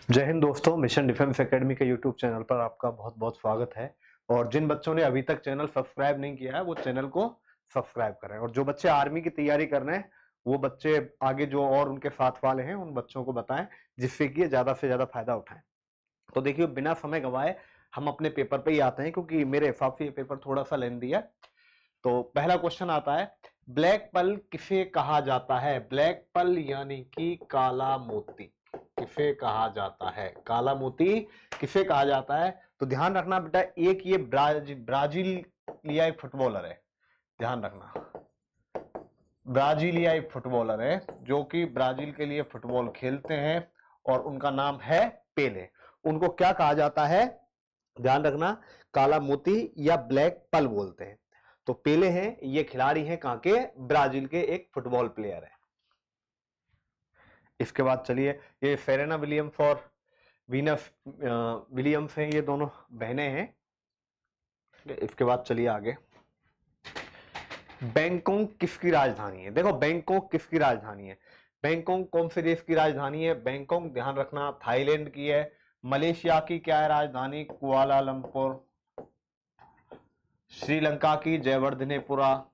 जय हिंद दोस्तों, mission defence academy के यूट्यूब चैनल पर आपका बहुत बहुत स्वागत है। और जिन बच्चों ने अभी तक चैनल सब्सक्राइब नहीं किया है वो चैनल को सब्सक्राइब करें, और जो बच्चे आर्मी की तैयारी कर रहे हैं वो बच्चे आगे जो और उनके साथ वाले हैं उन बच्चों को बताएं, जिससे कि ये ज्यादा से ज्यादा फायदा उठाएं। तो देखिए, बिना समय गंवाए हम अपने पेपर पे ही आते हैं, क्योंकि मेरे हिसाब से ये पेपर थोड़ा सा लेंथी है। तो पहला क्वेश्चन आता है, ब्लैक पल किसे कहा जाता है? ब्लैक पल यानी कि काला मोती किसे कहा जाता है? काला मोती किसे कहा जाता है? तो ध्यान रखना बेटा, एक ये ब्राजीलियाई फुटबॉलर है। ध्यान रखना, ब्राजीलियाई फुटबॉलर है जो कि ब्राजील के लिए फुटबॉल खेलते हैं, और उनका नाम है पेले। उनको क्या कहा जाता है? ध्यान रखना, काला मोती या ब्लैक पल बोलते हैं। तो पेले हैं, ये खिलाड़ी हैं कहां के? ब्राजील के एक फुटबॉल प्लेयर है। इसके बाद चलिए, ये सेरेना विलियम्स और वीनस विलियम्स हैं, ये दोनों बहनें हैं। इसके बाद चलिए आगे, बैंकॉक किसकी राजधानी है? देखो, बैंकॉक किसकी राजधानी है? बैंकॉक कौन से देश की राजधानी है? बैंकॉक ध्यान रखना थाईलैंड की है। मलेशिया की क्या है राजधानी? कुआलालंपुर। श्रीलंका की जयवर्धनेपुरा,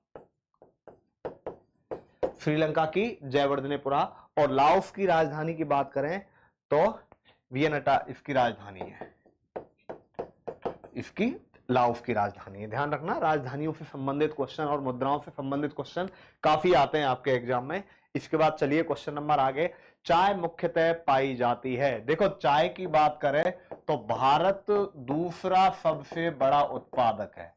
श्रीलंका की जयवर्धनेपुरा। और लाओस की राजधानी की बात करें तो वियनटा इसकी राजधानी है। इसकी लाओस की राजधानी है। ध्यान रखना, राजधानियों से संबंधित क्वेश्चन और मुद्राओं से संबंधित क्वेश्चन काफी आते हैं आपके एग्जाम में। इसके बाद चलिए क्वेश्चन नंबर आगे, चाय मुख्यतः पाई जाती है। देखो, चाय की बात करें तो भारत दूसरा सबसे बड़ा उत्पादक है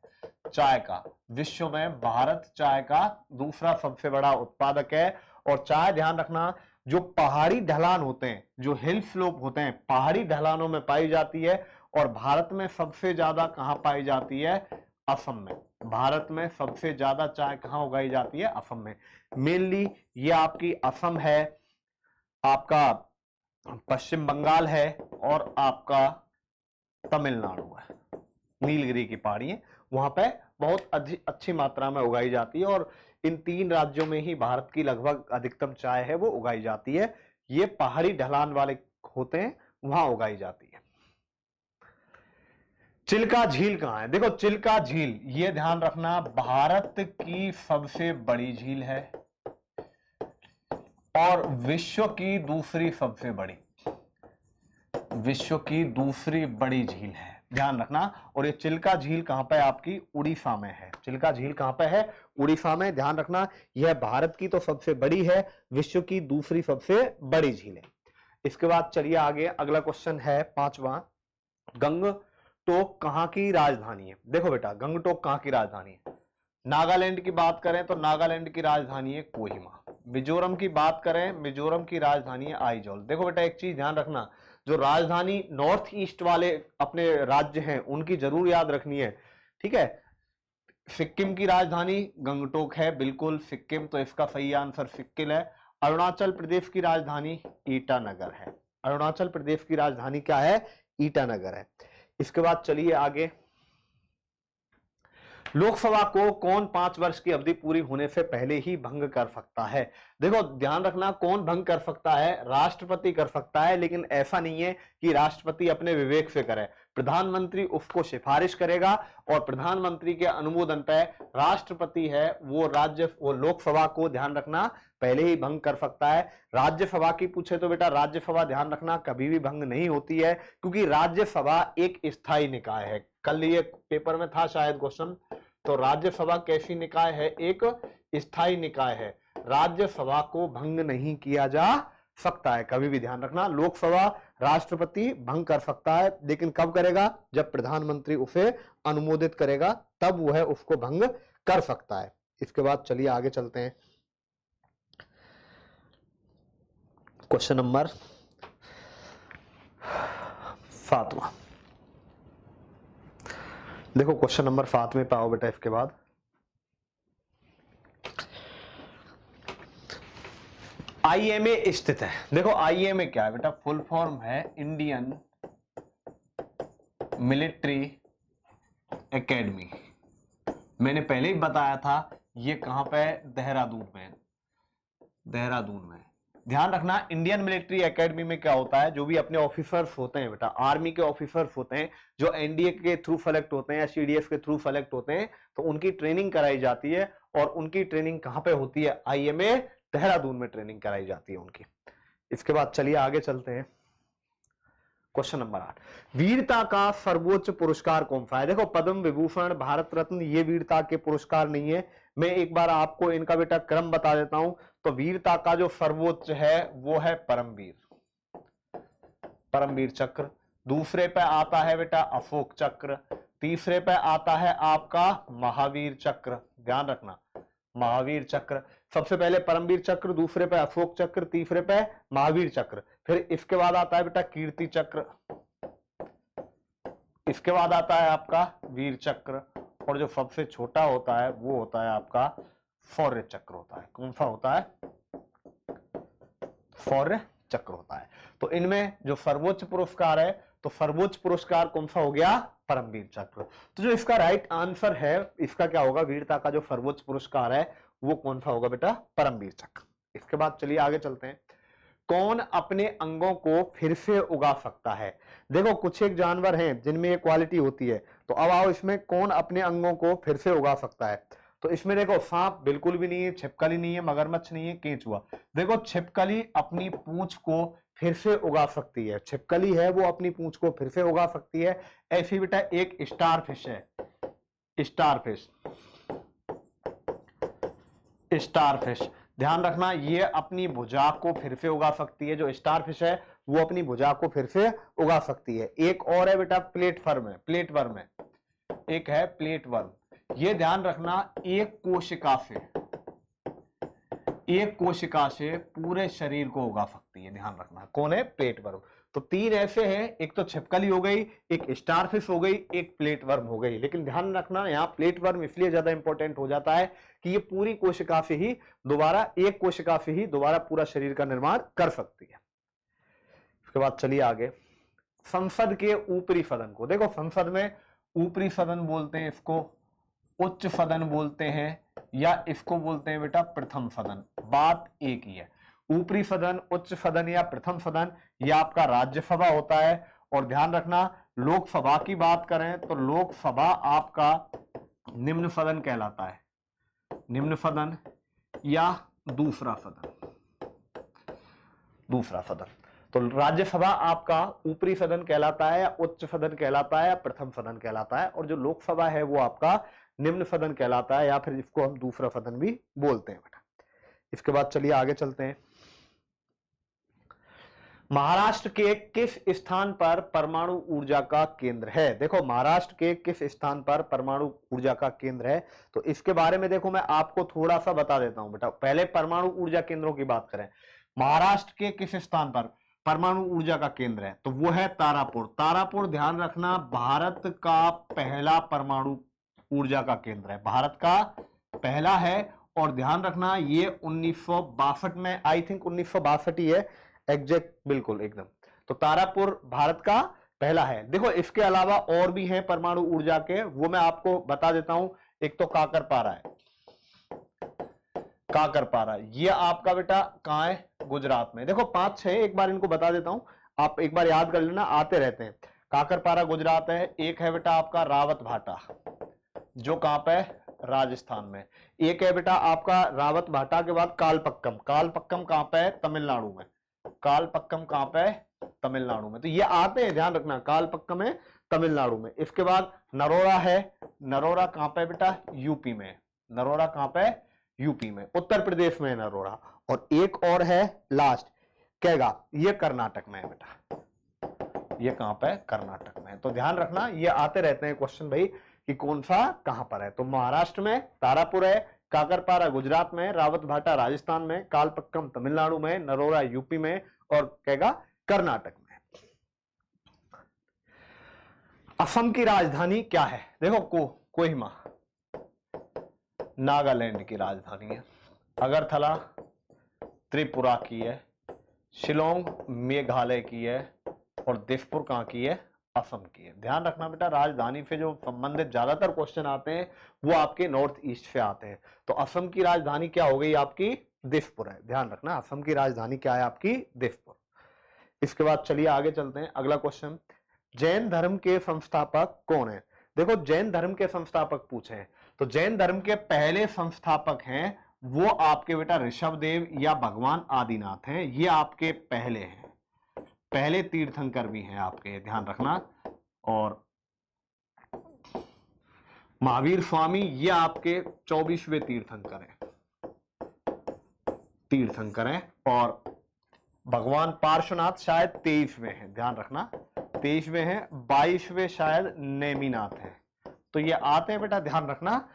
चाय का। विश्व में भारत चाय का दूसरा सबसे बड़ा उत्पादक है। और चाय, ध्यान रखना, जो पहाड़ी ढलान होते हैं, जो हिल स्लोप होते हैं, पहाड़ी ढलानों में पाई जाती है। और भारत में सबसे ज्यादा कहां पाई जाती है? असम में। भारत में सबसे ज्यादा चाय कहां उगाई जाती है? असम में। मेनली ये आपकी असम है, आपका पश्चिम बंगाल है, और आपका तमिलनाडु है। नीलगिरी की पहाड़ी वहां पे बहुत अच्छी मात्रा में उगाई जाती है, और इन तीन राज्यों में ही भारत की लगभग अधिकतम चाय है वो उगाई जाती है। ये पहाड़ी ढलान वाले होते हैं, वहां उगाई जाती है। चिल्का झील कहां है? देखो, चिल्का झील, ये ध्यान रखना, भारत की सबसे बड़ी झील है और विश्व की दूसरी बड़ी झील है। ध्यान रखना। और ये चिल्का झील कहां पे? आपकी उड़ीसा में है। चिल्का झील कहां पे है? उड़ीसा में। ध्यान रखना, यह भारत की तो सबसे बड़ी है, विश्व की दूसरी सबसे बड़ी झील है। इसके बाद चलिए आगे, अगला क्वेश्चन है पांचवा, गंगटोक कहां की राजधानी है? देखो बेटा, गंगटोक कहां की राजधानी है? नागालैंड की बात करें तो नागालैंड की राजधानी है कोहिमा। मिजोरम की बात करें, मिजोरम की राजधानी है आइजोल। देखो बेटा, एक चीज ध्यान रखना, जो राजधानी नॉर्थ ईस्ट वाले अपने राज्य हैं उनकी जरूर याद रखनी है, ठीक है। सिक्किम की राजधानी गंगटोक है, बिल्कुल सिक्किम, तो इसका सही आंसर सिक्किम है। अरुणाचल प्रदेश की राजधानी ईटानगर है। अरुणाचल प्रदेश की राजधानी क्या है? ईटानगर है। इसके बाद चलिए आगे, लोकसभा को कौन 5 वर्ष की अवधि पूरी होने से पहले ही भंग कर सकता है? देखो, ध्यान रखना, कौन भंग कर सकता है? राष्ट्रपति कर सकता है, लेकिन ऐसा नहीं है कि राष्ट्रपति अपने विवेक से करे। प्रधानमंत्री उसको सिफारिश करेगा, और प्रधानमंत्री के अनुमोदन पर राष्ट्रपति है वो लोकसभा को, ध्यान रखना, पहले ही भंग कर सकता है। राज्यसभा की पूछे तो बेटा, राज्यसभा ध्यान रखना कभी भी भंग नहीं होती है, क्योंकि राज्यसभा एक स्थायी निकाय है। कल ये पेपर में था शायद क्वेश्चन, तो राज्यसभा कैसी निकाय है? एक स्थायी निकाय है। राज्यसभा को भंग नहीं किया जा सकता है कभी भी। ध्यान रखना, लोकसभा राष्ट्रपति भंग कर सकता है, लेकिन कब करेगा? जब प्रधानमंत्री उसे अनुमोदित करेगा, तब वह उसको भंग कर सकता है। इसके बाद चलिए आगे चलते हैं, क्वेश्चन नंबर 7वां। देखो, क्वेश्चन नंबर 7 में पाओ बेटा, इसके बाद आईएमए स्थित है। देखो, आईएमए क्या है बेटा? फुल फॉर्म है इंडियन मिलिट्री एकेडमी। मैंने पहले ही बताया था, ये कहां पे? देहरादून में। देहरादून में ध्यान रखना इंडियन मिलिट्री एकेडमी में क्या होता है, जो भी अपने ऑफिसर्स होते हैं बेटा, आर्मी के ऑफिसर्स होते हैं जो एनडीए के थ्रू सेलेक्ट होते हैं या सीडीएस के थ्रू सेलेक्ट होते हैं, तो उनकी ट्रेनिंग कराई जाती है। और उनकी ट्रेनिंग कहां पे होती है, आईएमए देहरादून में ट्रेनिंग कराई जाती है उनकी। इसके बाद चलिए आगे चलते हैं। क्वेश्चन नंबर 8, वीरता का सर्वोच्च पुरस्कार कौन सा है? देखो पद्म विभूषण, भारत रत्न, ये वीरता के पुरस्कार नहीं है। मैं एक बार आपको इनका बेटा क्रम बता देता हूं। तो वीरता का जो सर्वोच्च है वो है परमवीर, परमवीर चक्र। दूसरे पे आता है बेटा अशोक चक्र। तीसरे पे आता है आपका महावीर चक्र। ध्यान रखना, महावीर चक्र। सबसे पहले परमवीर चक्र, दूसरे पे अशोक चक्र, तीसरे पे महावीर चक्र। फिर इसके बाद आता है बेटा कीर्ति चक्र, इसके बाद आता है आपका वीर चक्र, और जो सबसे छोटा होता है वो होता है आपका शौर्य चक्र होता है। कौन सा होता है? शौर्य चक्र होता है। तो इनमें जो सर्वोच्च पुरस्कार है, तो सर्वोच्च पुरस्कार कौन सा हो गया? परमवीर चक्र। तो जो इसका राइट आंसर है इसका क्या होगा? वीरता का जो सर्वोच्च पुरस्कार है वो कौन सा होगा बेटा? परमवीर चक्र। इसके बाद चलिए आगे चलते हैं। कौन अपने अंगों को फिर से उगा सकता है? देखो कुछ एक जानवर हैं जिनमें ये क्वालिटी होती है। तो अब आओ इसमें कौन अपने अंगों को फिर से उगा सकता है? तो इसमें देखो सांप बिल्कुल भी नहीं है, छिपकली नहीं है, मगरमच्छ नहीं है, केंचुआ। देखो छिपकली अपनी पूंछ को फिर से उगा सकती है, छिपकली है वो अपनी पूंछ को फिर से उगा सकती है। ऐसी बेटा एक स्टारफिश है, स्टारफिश, स्टारफिश। ध्यान रखना ये अपनी भुजा को फिर से उगा सकती है। जो स्टारफिश है वो अपनी भुजा को फिर से उगा सकती है। एक और है बेटा प्लेटफॉर्म है, प्लेटवर्म है, एक है प्लेटवर्म। ये ध्यान रखना एक कोशिका से पूरे शरीर को उगा सकती है। ध्यान रखना कौन है? प्लेटवर्म। तो तीन ऐसे हैं, एक तो छिपकली हो गई, एक स्टारफिश हो गई, एक प्लेटवर्म हो गई। लेकिन ध्यान रखना यहाँ प्लेटवर्म इसलिए ज्यादा इंपॉर्टेंट हो जाता है कि ये पूरी कोशिका से ही दोबारा, एक कोशिका से ही दोबारा पूरा शरीर का निर्माण कर सकती है। उसके बाद चलिए आगे। संसद के ऊपरी सदन को, देखो संसद में ऊपरी सदन बोलते हैं इसको, उच्च सदन बोलते हैं, या इसको बोलते हैं बेटा प्रथम सदन। बात एक ही है, ऊपरी सदन, उच्च सदन या प्रथम सदन, यह आपका राज्यसभा होता है। और ध्यान रखना लोकसभा की बात करें तो लोकसभा आपका निम्न सदन कहलाता है, निम्न सदन या दूसरा सदन, दूसरा सदन। तो राज्यसभा आपका ऊपरी सदन कहलाता है, या उच्च सदन कहलाता है, या प्रथम सदन कहलाता है। और जो लोकसभा है वो आपका निम्न सदन कहलाता है, या फिर जिसको हम दूसरा सदन भी बोलते हैं बेटा। इसके बाद चलिए आगे चलते हैं। महाराष्ट्र के किस स्थान पर परमाणु ऊर्जा का केंद्र है? देखो महाराष्ट्र के किस स्थान पर परमाणु ऊर्जा का केंद्र है, तो इसके बारे में देखो मैं आपको थोड़ा सा बता देता हूं बेटा। पहले परमाणु ऊर्जा केंद्रों की बात करें, महाराष्ट्र के किस स्थान पर परमाणु ऊर्जा का केंद्र है, तो वो है तारापुर। तारापुर ध्यान रखना भारत का पहला परमाणु ऊर्जा का केंद्र है, भारत का पहला है। और ध्यान रखना ये 1962 में, आई थिंक 1962 ही है एग्जैक्ट, बिल्कुल एकदम। तो तारापुर भारत का पहला है। देखो इसके अलावा और भी हैं परमाणु ऊर्जा के, वो मैं आपको बता देता हूं। एक तो काकरपारा है, काकरपारा ये आपका बेटा कहां है? गुजरात में। देखो 5-6 एक बार इनको बता देता हूं, आप एक बार याद कर लेना, आते रहते हैं। काकरपारा गुजरात है। एक है बेटा आपका रावत भाटा, जो कहां पे? राजस्थान में। एक है बेटा आपका रावत भाटा के बाद कालपक्कम, कालपक्कम कहां पे? तमिलनाडु में। कालपक्कम कहां पे? तमिलनाडु में। तो ये आते हैं, ध्यान रखना, कालपक्कम है तमिलनाडु में। इसके बाद नरोरा है, नरोरा कहां पे बेटा? यूपी में। नरोरा कहां पे? यूपी में, उत्तर प्रदेश में है नरोरा। और एक और है लास्ट कैगा, ये कर्नाटक में है बेटा। ये कहां पे? कर्नाटक में। तो ध्यान रखना ये आते रहते हैं क्वेश्चन भाई कि कौन सा कहां पर है। तो महाराष्ट्र में तारापुर है, काकरपारा गुजरात में, रावत भाटा राजस्थान में, कालपक्कम तमिलनाडु में, नरोरा यूपी में, और कैगा कर्नाटक में। असम की राजधानी क्या है? देखो कोहिमा नागालैंड की राजधानी है, अगरतला त्रिपुरा की है, शिलोंग मेघालय की है, और दिसपुर कहां की है? असम की है। ध्यान रखना बेटा राजधानी से जो संबंधित ज्यादातर क्वेश्चन आते हैं वो आपके नॉर्थ ईस्ट से आते हैं। तो असम की राजधानी क्या हो गई? आपकी दिसपुर है, ध्यान रखना असम की राजधानी क्या है आपकी, दिसपुर। इसके बाद चलिए आगे चलते हैं, अगला क्वेश्चन, जैन धर्म के संस्थापक कौन है? देखो जैन धर्म के संस्थापक पूछे हैं, तो जैन धर्म के पहले संस्थापक हैं वो आपके बेटा ऋषभदेव या भगवान आदिनाथ हैं, ये आपके पहले हैं, पहले तीर्थंकर भी हैं आपके, ध्यान रखना। और महावीर स्वामी ये आपके 24वें तीर्थंकर हैं, और भगवान पार्श्वनाथ शायद 23वें हैं, ध्यान रखना 23वें हैं, 22वें शायद नेमिनाथ हैं। तो ये आते हैं बेटा, ध्यान रखना।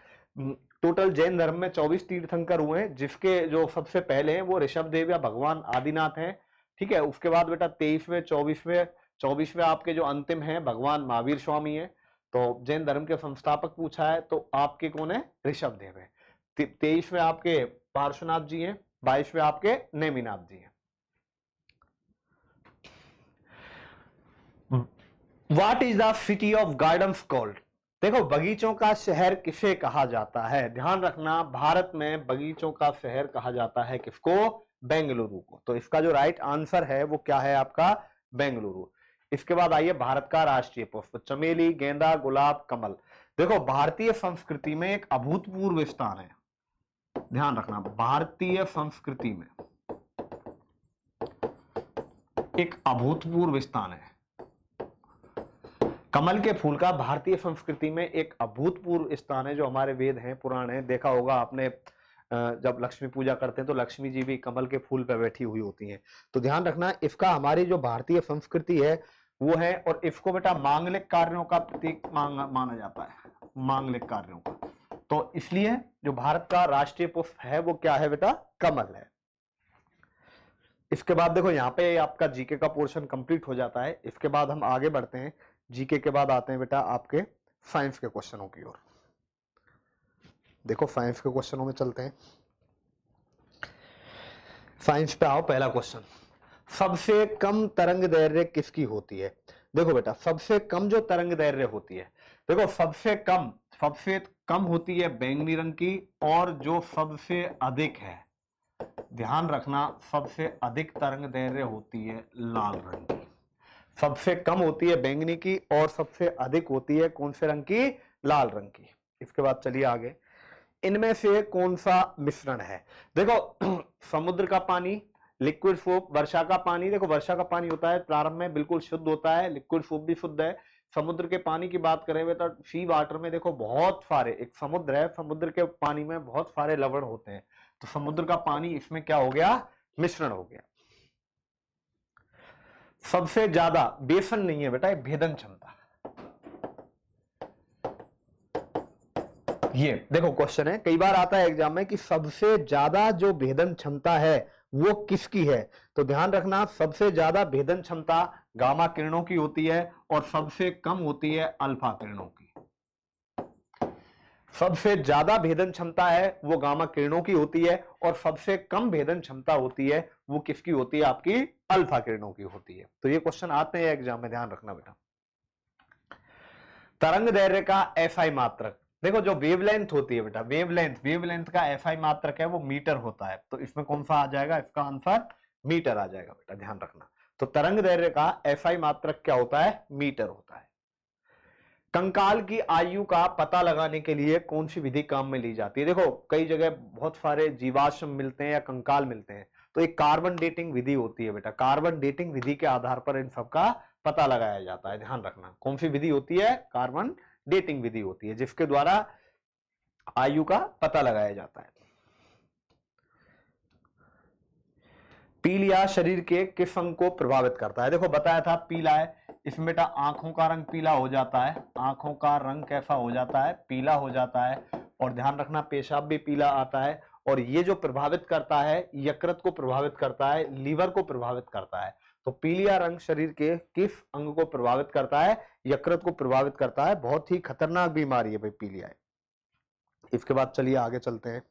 टोटल जैन धर्म में 24 तीर्थंकर हुए हैं, जिसके जो सबसे पहले हैं वो ऋषभदेव या भगवान आदिनाथ हैं, ठीक है। उसके बाद बेटा 23वें 24वें आपके जो अंतिम हैं भगवान महावीर स्वामी है। तो जैन धर्म के संस्थापक पूछा है तो आपके कौन है, ऋषभदेव है। 23वें आपके पार्श्वनाथ जी हैं, 22वें आपके नेमिनाथ जी हैं। What is the city of gardens called? देखो बगीचों का शहर किसे कहा जाता है, ध्यान रखना भारत में बगीचों का शहर कहा जाता है किसको, बेंगलुरु को। तो इसका जो राइट आंसर है वो क्या है आपका, बेंगलुरु। इसके बाद आइए भारत का राष्ट्रीय पुष्प, चमेली, गेंदा, गुलाब, कमल। देखो भारतीय संस्कृति में एक अभूतपूर्व स्थान है, ध्यान रखना भारतीय संस्कृति में एक अभूतपूर्व स्थान है, कमल के फूल का भारतीय संस्कृति में एक अभूतपूर्व स्थान है। जो हमारे वेद हैं, पुराण हैं, देखा होगा आपने जब लक्ष्मी पूजा करते हैं तो लक्ष्मी जी भी कमल के फूल पर बैठी हुई होती हैं। तो ध्यान रखना इसका हमारी जो भारतीय संस्कृति है वो है, और इसको बेटा मांगलिक कार्यों का प्रतीक माना जाता है, मांगलिक कार्यों का। तो इसलिए जो भारत का राष्ट्रीय पुष्प है वो क्या है बेटा, कमल है। इसके बाद देखो यहाँ पे आपका जीके का पोर्शन कंप्लीट हो जाता है। इसके बाद हम आगे बढ़ते हैं, जीके के बाद आते हैं बेटा आपके साइंस के क्वेश्चनों की ओर। देखो साइंस के क्वेश्चनों में चलते हैं, साइंस पे आओ। पहला क्वेश्चन, सबसे कम तरंग दैर्घ्य किसकी होती है? देखो बेटा सबसे कम जो तरंग दैर्घ्य होती है, देखो सबसे कम होती है बैंगनी रंग की, और जो सबसे अधिक है, ध्यान रखना सबसे अधिक तरंग दैर्घ्य होती है लाल रंग की। सबसे कम होती है बैंगनी की और सबसे अधिक होती है कौन से रंग की, लाल रंग की। इसके बाद चलिए आगे, इनमें से कौन सा मिश्रण है? देखो समुद्र का पानी, लिक्विड सोप, वर्षा का पानी। देखो वर्षा का पानी होता है प्रारंभ में बिल्कुल शुद्ध होता है, लिक्विड सोप भी शुद्ध है। समुद्र के पानी की बात करें तो सी वाटर में देखो बहुत सारे, एक समुद्र है, समुद्र के पानी में बहुत सारे लवण होते हैं, तो समुद्र का पानी इसमें क्या हो गया, मिश्रण हो गया। सबसे ज्यादा बेसन नहीं है बेटा, भेदन क्षमता। ये देखो क्वेश्चन है, कई बार आता है एग्जाम में कि सबसे ज्यादा जो भेदन क्षमता है वो किसकी है? तो ध्यान रखना सबसे ज्यादा भेदन क्षमता गामा किरणों की होती है और सबसे कम होती है अल्फा किरणों की। सबसे ज्यादा भेदन क्षमता है वो गामा किरणों की होती है, और सबसे कम भेदन क्षमता होती है वो किसकी होती है, आपकी अल्फा किरणों की होती है। तो ये क्वेश्चन आते हैं एग्जाम में, ध्यान रखना बेटा। तरंग दैर्घ्य का एसआई मात्रक, देखो जो वेवलेंथ होती है बेटा, वेवलेंथ का एसआई मात्रक है वो मीटर होता है। तो इसमें कौन सा आ जाएगा, इसका आंसर मीटर आ जाएगा बेटा, ध्यान रखना। तो तरंग दैर्घ्य का एसआई मात्रक क्या होता है, मीटर होता है। कंकाल की आयु का पता लगाने के लिए कौन सी विधि काम में ली जाती है? देखो कई जगह बहुत सारे जीवाश्म मिलते हैं या कंकाल मिलते हैं, तो एक कार्बन डेटिंग विधि होती है बेटा। कार्बन डेटिंग विधि के आधार पर इन सबका पता लगाया जाता है, ध्यान रखना। कौन सी विधि होती है, कार्बन डेटिंग विधि होती है, जिसके द्वारा आयु का पता लगाया जाता है। पीलिया शरीर के किस अंग को प्रभावित करता है? देखो बताया था पीला है, इसमें बेटा आंखों का रंग पीला हो जाता है, आंखों का रंग कैसा हो जाता है, पीला हो जाता है। और ध्यान रखना पेशाब भी पीला आता है। और ये जो प्रभावित करता है, यकृत को प्रभावित करता है, लीवर को प्रभावित करता है। तो पीलिया रंग शरीर के किस अंग को प्रभावित करता है, यकृत को प्रभावित करता है। बहुत ही खतरनाक बीमारी है भाई पीलिया। इसके बाद चलिए आगे चलते हैं।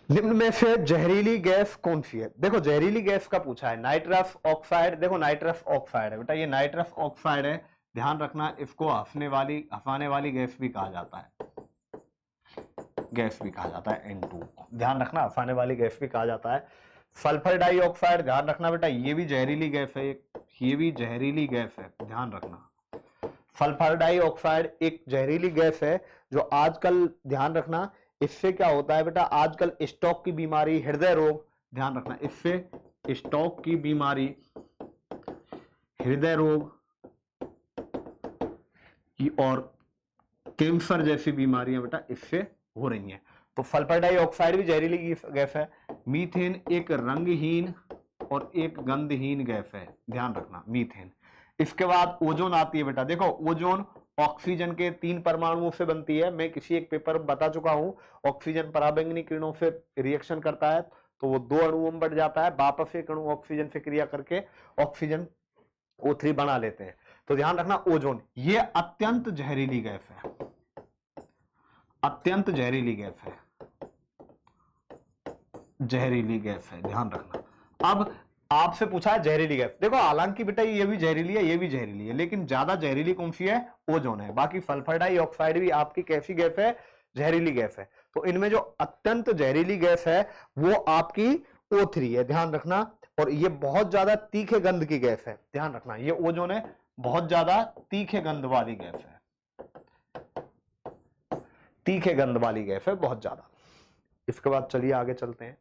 निम्न में से जहरीली गैस कौन सी है? देखो जहरीली गैस का पूछा है, नाइट्रस ऑक्साइड। देखो नाइट्रस ऑक्साइड है बेटा, ये नाइट्रस ऑक्साइड है, ध्यान रखना। इसको हंसने वाली, हंसाने वाली गैस भी कहा जाता है। गैस भी कहा जाता है, N2। ध्यान रखना, अफाने वाली गैस भी कहा जाता है। सल्फर डाइऑक्साइड, ध्यान रखना बेटा, ये भी जहरीली गैस है, ये भी जहरीली गैस है, ध्यान रखना। सल्फर डाइऑक्साइड एक जहरीली गैस है जो आजकल, ध्यान रखना, इससे क्या होता है बेटा, आजकल स्ट्रोक की बीमारी, हृदय रोग, ध्यान रखना, इससे स्ट्रोक की बीमारी, हृदय रोग और कैंसर जैसी बीमारियां बेटा इससे हो रही हैं। तो सल्फर डाइऑक्साइड भी जहरीली गैस है। मीथेन एक रंगहीन और एक गंधहीन गैस है, ध्यान रखना, मीथेन। इसके बाद ओजोन आती है बेटा। देखो, ओजोन ऑक्सीजन के 3 परमाणुओं से बनती है। मैं किसी एक पेपर में बता चुका हूं, ऑक्सीजन पराबैंगनी किरणों से रिएक्शन करता है तो वो 2 अणुओं में बढ़ जाता है, वापस एक अणु ऑक्सीजन से क्रिया करके ऑक्सीजन O3 बना लेते हैं। तो ध्यान रखना, ओजोन ये अत्यंत जहरीली गैस है, अत्यंत जहरीली गैस है, जहरीली गैस है, ध्यान रखना। अब आपसे पूछा है जहरीली गैस, देखो हालांकि बेटा ये भी जहरीली है, ये भी जहरीली है, लेकिन ज्यादा जहरीली कौन सी है, ओजोन है। बाकी सल्फर डाइऑक्साइड भी आपकी कैसी गैस है, जहरीली गैस है। तो इनमें जो अत्यंत जहरीली गैस है वो आपकी O3 है, ध्यान रखना। और ये बहुत ज्यादा तीखे गंध की गैस है, ध्यान रखना, ये ओजोन है, बहुत ज्यादा तीखे गंध वाली गैस है, तीखे गंध वाली गैस है बहुत ज्यादा। इसके बाद चलिए आगे चलते हैं।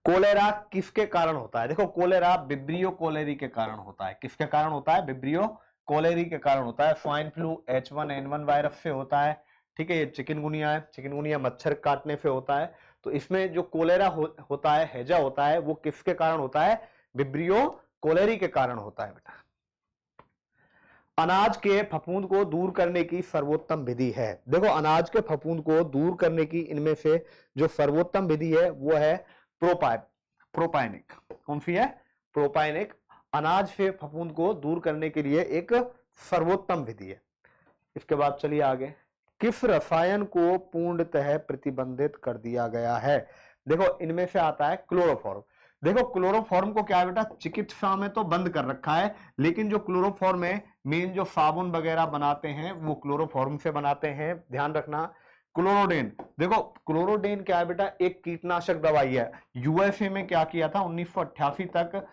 कोलेरा किसके कारण होता है? देखो, कोलेरा विब्रियो कोलेरी के कारण होता है। किसके कारण होता है? विब्रियो कोलेरी के कारण होता है। स्वाइन फ्लू H1N1 वायरस से होता है, ठीक है। ये चिकनगुनिया है, चिकनगुनिया मच्छर काटने से होता है। तो इसमें जो कोलेरा होता है, हैजा होता है, वो किसके कारण होता है? विब्रियो कोलेरी के कारण होता है बेटा। अनाज के फफूंद को दूर करने की सर्वोत्तम विधि है। देखो, अनाज के फफूंद को दूर करने की इनमें से जो सर्वोत्तम विधि है वो है प्रोपाइनिक। कौन सी है? प्रोपाइनिक। अनाज से फफूंद को दूर करने के लिए एक सर्वोत्तम विधि है। इसके बाद चलिए आगे। किस रसायन को पूर्णतः प्रतिबंधित कर दिया गया है? देखो, इनमें से आता है क्लोरोफॉर्म। देखो, क्लोरोफॉर्म को क्या है बेटा, चिकित्सा में तो बंद कर रखा है, लेकिन जो क्लोरोफॉर्म है, मेन जो साबुन वगैरह बनाते हैं वो क्लोरोफॉर्म से बनाते हैं, ध्यान रखना। क्लोरोडेन, देखो क्लोरोडेन क्या है बेटा, एक कीटनाशक दवाई है। यूएसए में क्या किया था, 1988 तक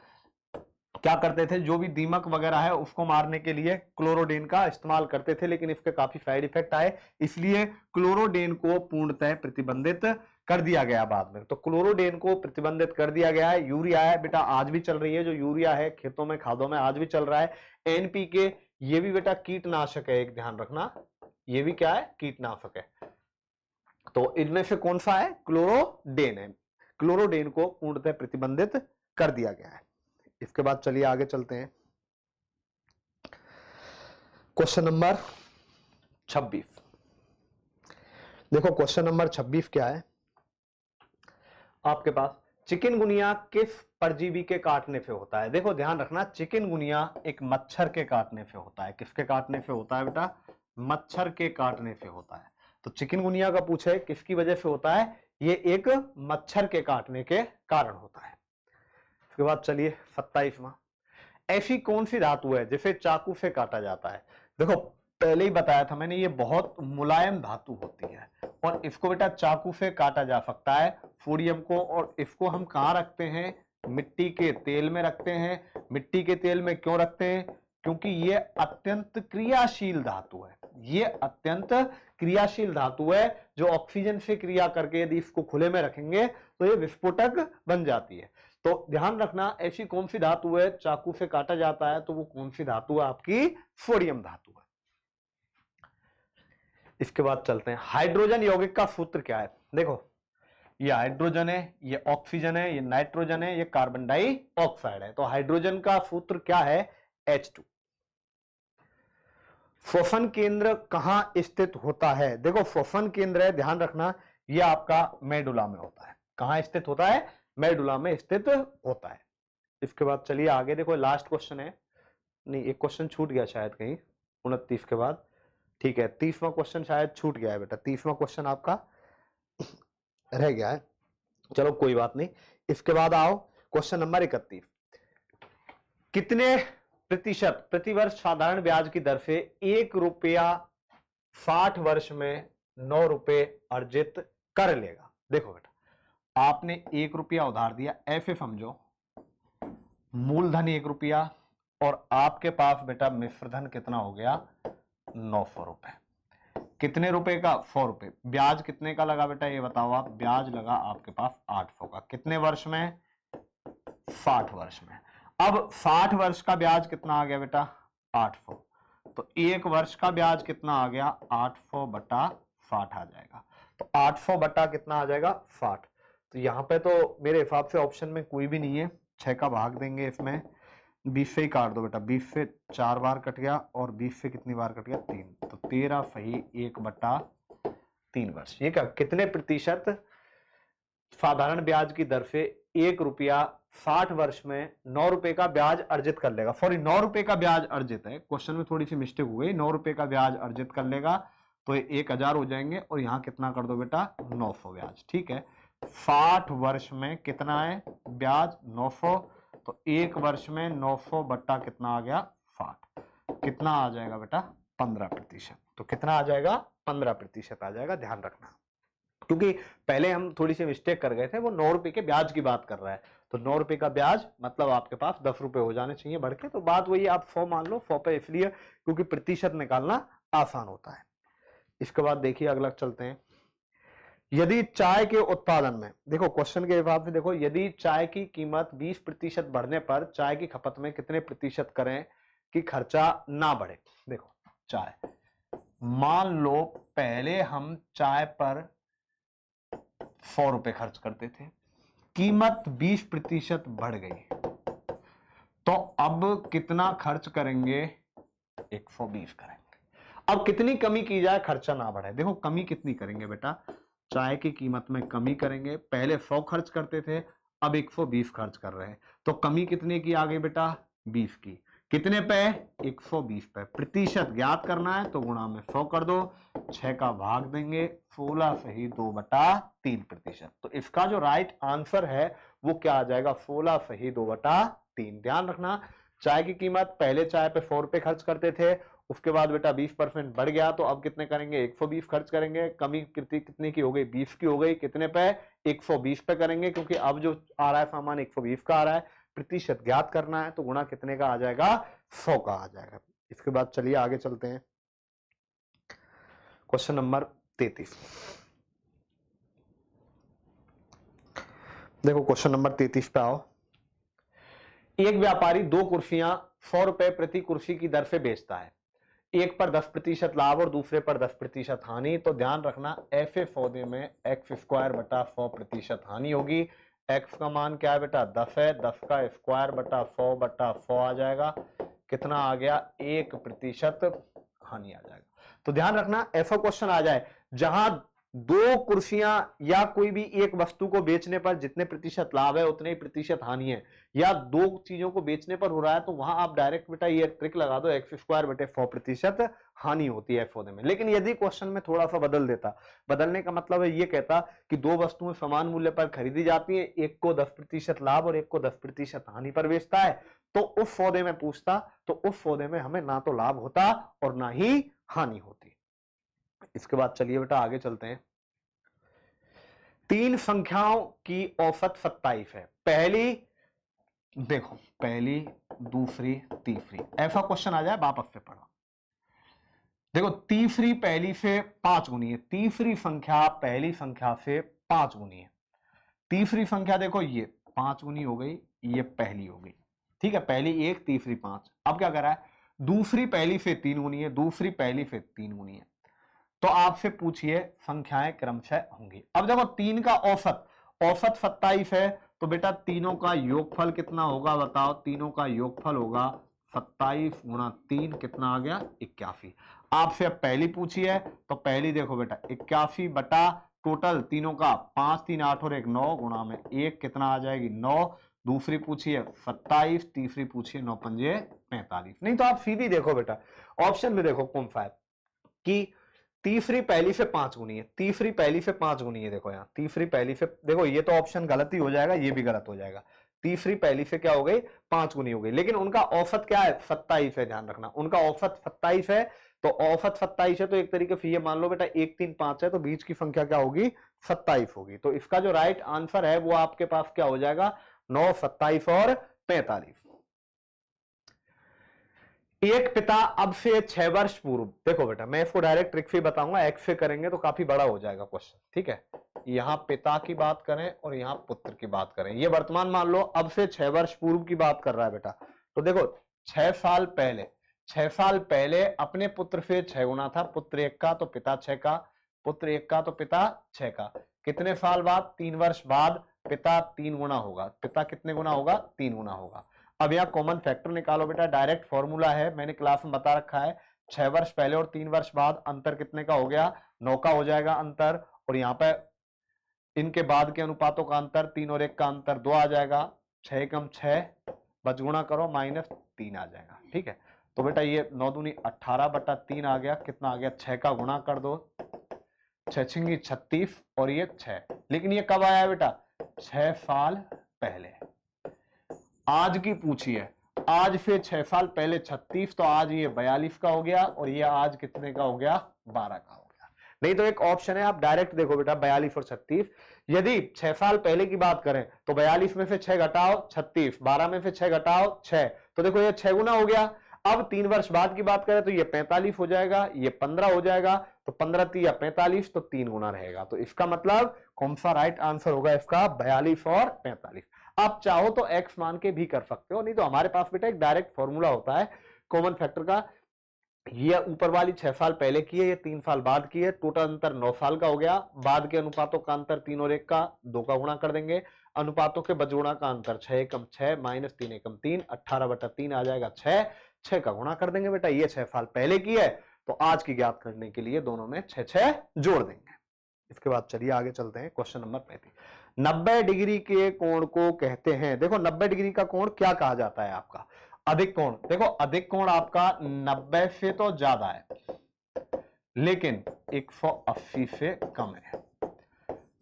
क्या करते थे, जो भी दीमक वगैरह है उसको मारने के लिए क्लोरोडेन का इस्तेमाल करते थे, लेकिन इसके काफी साइड इफेक्ट आए, इसलिए क्लोरोडेन को पूर्णतः प्रतिबंधित कर दिया गया बाद में। तो क्लोरोडेन को प्रतिबंधित कर दिया गया है। यूरिया है बेटा, आज भी चल रही है, जो यूरिया है खेतों में, खादों में आज भी चल रहा है। एनपीके, ये भी बेटा कीटनाशक है, एक ध्यान रखना, ये भी क्या है, कीटनाशक है। तो इनमें से कौन सा है? क्लोरोडेन है। क्लोरोडेन को पूर्णतः प्रतिबंधित कर दिया गया है। इसके बाद चलिए आगे चलते हैं। Question number 26। देखो, क्वेश्चन नंबर 26 क्या है आपके पास? चिकनगुनिया किस परजीवी के काटने से होता है? देखो ध्यान रखना, चिकनगुनिया एक मच्छर के काटने से होता है। किसके काटने से होता है बेटा? मच्छर के काटने से होता है। तो चिकनगुनिया का पूछे किसकी वजह से होता है? ये एक मच्छर के काटने के कारण होता है। इसके बाद चलिए 27वां। ऐसी कौन सी धातु है जिसे चाकू से काटा जाता है? देखो, पहले ही बताया था मैंने, ये बहुत मुलायम धातु होती है और इसको बेटा चाकू से काटा जा सकता है, सोडियम को। और इसको हम कहां रखते हैं? मिट्टी के तेल में रखते हैं। मिट्टी के तेल में क्यों रखते हैं? क्योंकि ये अत्यंत क्रियाशील धातु है। ये अत्यंत क्रियाशील धातु है, जो ऑक्सीजन से क्रिया करके यदि इसको खुले में रखेंगे तो ये विस्फोटक बन जाती है। तो ध्यान रखना, ऐसी कौन सी धातु है चाकू से काटा जाता है? तो वो कौन सी धातु है? आपकी सोडियम धातु है। इसके बाद चलते हैं। हाइड्रोजन यौगिक का सूत्र क्या है? देखो, ये हाइड्रोजन है, ये ऑक्सीजन है, ये नाइट्रोजन है, ये कार्बन डाइऑक्साइड है। तो हाइड्रोजन का सूत्र क्या है? H2। श्वसन केंद्र कहां स्थित होता है? देखो, श्वसन केंद्र है, ध्यान रखना, ये आपका मेडुला में होता है। कहां स्थित होता है? मेडुला में स्थित होता है। इसके बाद चलिए आगे। देखो, लास्ट क्वेश्चन है, नहीं एक क्वेश्चन छूट गया शायद कहीं 29 के बाद, ठीक है 30वां क्वेश्चन शायद छूट गया है बेटा, 30वां क्वेश्चन आपका रह गया है, चलो कोई बात नहीं। इसके बाद आओ क्वेश्चन नंबर 31। कितने प्रतिशत प्रतिवर्ष साधारण ब्याज की दर से ₹1 60 वर्ष में 9 रुपए अर्जित कर लेगा। देखो बेटा, आपने 1 रुपया उधार दिया, ऐसे समझो मूलधन 1 रुपया और आपके पास बेटा मिश्रधन कितना हो गया 900 रुपए। कितने रुपए का 100 रुपए। ब्याज कितने का लगा बेटा ये बताओ आप। ब्याज लगा आपके पास 800 का। कितने वर्ष में 60 वर्ष में। अब 60 वर्ष का ब्याज कितना आ गया बेटा 800। तो एक वर्ष का ब्याज कितना आ गया 800 बटा 60 आ जाएगा। तो 800 बटा कितना आ जाएगा 60। तो यहां पे तो मेरे हिसाब से ऑप्शन में कोई भी नहीं है। 6 का भाग देंगे इसमें, 20 से ही काट दो बेटा। 20 से 4 बार कट गया और 20 से कितनी बार कट गया 3। तो 13 सही 1 बटा 3 वर्ष। ये क्या कितने प्रतिशत साधारण ब्याज की दर से 1 रुपया 60 वर्ष में 9 रुपए का ब्याज अर्जित कर लेगा। सॉरी 9 रुपए का ब्याज अर्जित है, क्वेश्चन में थोड़ी सी मिस्टेक हो गई। 9 रुपए का ब्याज अर्जित कर लेगा तो 1000 हो जाएंगे और यहां कितना कर दो बेटा 900 ब्याज। ठीक है, 60 वर्ष में कितना है ब्याज 900। तो एक वर्ष में 900 बट्टा कितना आ गया 60। कितना आ जाएगा बेटा 15%। तो कितना आ जाएगा 15% आ जाएगा। ध्यान रखना, क्योंकि पहले हम थोड़ी सी मिस्टेक कर गए थे। वो 9 रुपए के ब्याज की बात कर रहा है, तो 9 रुपए का ब्याज मतलब आपके पास 10 रुपए हो जाने चाहिए बढ़ के। तो बात वही, आप 100 मान लो। 100 पे इसलिए क्योंकि प्रतिशत निकालना आसान होता है। इसके बाद देखिए अगला चलते हैं। यदि चाय के उत्पादन में, देखो क्वेश्चन के हिसाब से देखो, यदि चाय की कीमत 20% बढ़ने पर चाय की खपत में कितने प्रतिशत करें कि खर्चा ना बढ़े। देखो चाय, मान लो पहले हम चाय पर 100 रुपए खर्च करते थे, कीमत 20% बढ़ गई, तो अब कितना खर्च करेंगे 120 करेंगे। अब कितनी कमी की जाए खर्चा ना बढ़े। देखो कमी कितनी करेंगे बेटा, चाय की कीमत में कमी करेंगे। पहले 100 खर्च करते थे, अब 120 खर्च कर रहे हैं, तो कमी कितने की आ गई बेटा 20 की। कितने पे 120 पे। प्रतिशत ज्ञात करना है तो गुणा में 100 कर दो। 6 का भाग देंगे, 16 सही 2 बटा 3%। तो इसका जो राइट आंसर है वो क्या आ जाएगा 16 सही 2 बटा 3। ध्यान रखना, चाय की कीमत पहले चाय पे 100 रुपए खर्च करते थे, उसके बाद बेटा 20% बढ़ गया, तो अब कितने करेंगे 120 खर्च करेंगे। कमी कितने की हो गई 20 की हो गई। कितने पे 120 पे करेंगे, क्योंकि अब जो आ रहा है सामान 120 का आ रहा है। प्रतिशत ज्ञात करना है तो गुणा कितने का आ जाएगा 100 का आ जाएगा। इसके बाद चलिए आगे चलते हैं। Question number 33। देखो क्वेश्चन नंबर 33 पे आओ। एक व्यापारी 2 कुर्सियां 100 रुपए प्रति कुर्सी की दर से बेचता है। एक पर 10% लाभ और दूसरे पर 10% हानि। तो ध्यान रखना, ऐसे सौदे में x² बटा 100% हानि होगी। x का मान क्या है बेटा 10 है, 10 का स्क्वायर बटा 100 बटा 100 आ जाएगा। कितना आ गया 1% हानि आ जाएगा। तो ध्यान रखना, ऐसा क्वेश्चन आ जाए जहां 2 कुर्सियां या कोई भी एक वस्तु को बेचने पर जितने प्रतिशत लाभ है उतने ही प्रतिशत हानि है, या 2 चीजों को बेचने पर हो रहा है, तो वहां आप डायरेक्ट बेटा ये ट्रिक लगा दो x² बटे 100% हानि होती है सौदे में। लेकिन यदि क्वेश्चन में थोड़ा सा बदल देता, बदलने का मतलब है ये कहता कि 2 वस्तुएं समान मूल्य पर खरीदी जाती है, एक को 10% लाभ और एक को 10% हानि पर बेचता है, तो उस सौदे में पूछता, तो उस सौदे में हमें ना तो लाभ होता और ना ही हानि होती। इसके बाद चलिए बेटा आगे चलते हैं। 3 संख्याओं की औसत 27 है। पहली देखो, पहली दूसरी तीसरी, ऐसा क्वेश्चन आ जाए वापस से पढ़ो। देखो तीसरी पहली से 5 गुनी है, तीसरी संख्या पहली संख्या से 5 गुनी है। तीसरी संख्या देखो ये 5 गुनी हो गई, ये पहली हो गई। ठीक है, पहली 1 तीसरी 5। अब क्या कर रहा है, दूसरी पहली से 3 गुनी है, दूसरी पहली से 3 गुनी है। तो आपसे पूछिए संख्याएं क्रमशः होंगी। अब देखो 3 का औसत 27 है, तो बेटा तीनों का योगफल कितना होगा बताओ। तीनों का योगफल होगा 27 गुणा 3, कितना आ गया 81। आपसे अब पहली पूछी है, तो पहली देखो बेटा 81 बटा टोटल तीनों का 5 3 8 और 1 9 गुणा में 1, कितना आ जाएगी 9। दूसरी पूछी है 27, तीसरी पूछी है 9 पंजे 45। नहीं तो आप सीधी देखो बेटा ऑप्शन में, देखो कौन सा है कि तीसरी पहली से 5 गुनी है, तीसरी पहली से 5 गुनी है। देखो यहाँ तीसरी पहली से, देखो ये तो ऑप्शन गलत ही हो जाएगा, ये भी गलत हो जाएगा। तीसरी पहली से क्या हो गई 5 गुनी हो गई, लेकिन उनका औसत क्या है 27 है। ध्यान रखना, उनका औसत 27 है, तो औसत 27 है, तो एक तरीके से ये मान लो बेटा 1 3 5 है, तो बीच की संख्या क्या होगी 27 होगी। तो इसका जो राइट आंसर है वो आपके पास क्या हो जाएगा 9, 27 और 45। एक पिता अब से 6 वर्ष पूर्व, देखो बेटा मैं इसको डायरेक्ट ट्रिक से बताऊंगा, एक्स से करेंगे तो काफी बड़ा हो जाएगा क्वेश्चन, ठीक है। यहां पिता की बात करें और यहां पुत्र की बात करें, ये वर्तमान मान लो अब से 6 वर्ष पूर्व की बात कर रहा है बेटा। तो देखो 6 साल पहले, 6 साल पहले अपने पुत्र से 6 गुना था, पुत्र 1 का तो पिता 6 का, पुत्र 1 का तो पिता 6 का। कितने साल बाद, 3 वर्ष बाद पिता 3 गुना होगा, पिता कितने गुना होगा 3 गुना होगा। अब यहाँ कॉमन फैक्टर निकालो बेटा, डायरेक्ट फॉर्मूला है, मैंने क्लास में बता रखा है। 6 वर्ष पहले और 3 वर्ष बाद अंतर कितने का हो गया 9 का हो जाएगा अंतर, और यहाँ पे इनके बाद के अनुपातों का अंतर 3 और 1 का अंतर 2 आ जाएगा, 6 कम 6 बचगुणा करो -3 आ जाएगा, ठीक है। तो बेटा ये 9 दूनी 18/3 आ गया, कितना आ गया 6 का गुणा कर दो, 6 छिंगी 36 और ये 6, लेकिन ये कब आया बेटा 6 साल पहले। आज की पूछिए, आज से 6 साल पहले 36, तो आज ये 42 का हो गया, और ये आज कितने का हो गया 12 का हो गया। नहीं तो एक ऑप्शन है, आप डायरेक्ट देखो बेटा 42 और 36, यदि 6 साल पहले की बात करें तो 42 में से 6 घटाओ 36, 12 में से 6 घटाओ 6, तो देखो ये 6 गुना हो गया। अब 3 वर्ष बाद की बात करें तो ये 45 हो जाएगा, ये 15 हो जाएगा, तो 15 3 या 45, तो 3 गुना रहेगा। तो इसका मतलब कौन सा राइट आंसर होगा इसका 42 और 45। आप चाहो तो एक्स मान के भी कर सकते हो, नहीं तो हमारे पास बेटा एक डायरेक्ट फॉर्मूला होता है कॉमन फैक्टर का। ये ऊपर वाली 6 साल पहले की है, ये 3 साल बाद की है, टोटल अंतर 9 साल का हो गया। बाद के अनुपातों का अंतर 3 और 1 का 2 का गुणा कर देंगे, अनुपातों के बजगुणा का अंतर 6 एकम 6 -3 एकम 3, 18/3 आ जाएगा 6 का गुणा कर देंगे बेटा, ये 6 साल पहले की है, तो आज की ज्ञात करने के लिए दोनों में 6 जोड़ देंगे। इसके बाद चलिए आगे चलते हैं, क्वेश्चन नंबर 35। 90 डिग्री के कोण को कहते हैं, देखो 90 डिग्री का कोण क्या कहा जाता है आपका अधिक कोण। देखो अधिक कोण आपका 90 से तो ज्यादा है, लेकिन 180 से कम है।